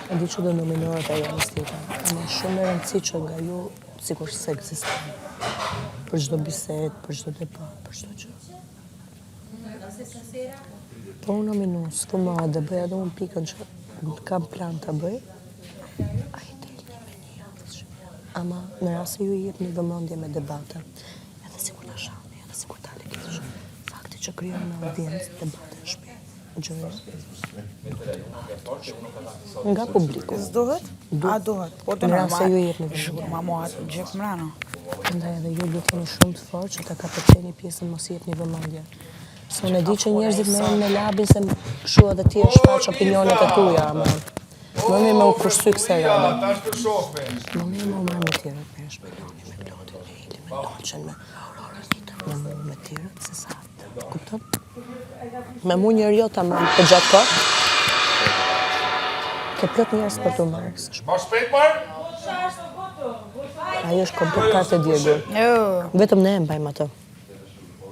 E di që do nominohet ajo tjetër, ama shumë e rëndësi që nga ju sikur se ekziston. Për çdo bisedë, për çdo debat, për çdo gjë. Po unë nominu, s'fëmade, bëj edhe unë pikën që kam plan të bëj. A i del një me një javë, ama në rast se ju i jep një vëmendje me debate, edhe sikur ta shani, edhe sikur ta lëkish, fakti që krijon në audiencë debate në shtëpi. Gjëra. Nga publiku. S'duhet? A duhet? Po të Në rast se ju i jep një vëmendje. Shkur ma mua gjep mrano. Ndaj edhe ju duhet jeni shumë të fortë që ta kapërceni pjesën mos i jepni vëmendje. Se unë e di që njerëzit merren me labin se kështu edhe ti e shfaq opinionet e tuja, ama më mirë me u kursy kësaj rrade. Më mirë me u marrë me tjerët, me shpeloni, me plotin, me Ili, me Dolçen, me Aurorita, me tjerët, se sa. Kupton? Me mu njërë jo ta marrë për gjatë kohë. Ke plot njerëz për t'u marrë. Ma shpejt marrë? Ajo është komplet kartë e Diego. Vetëm ne e mbajmë atë.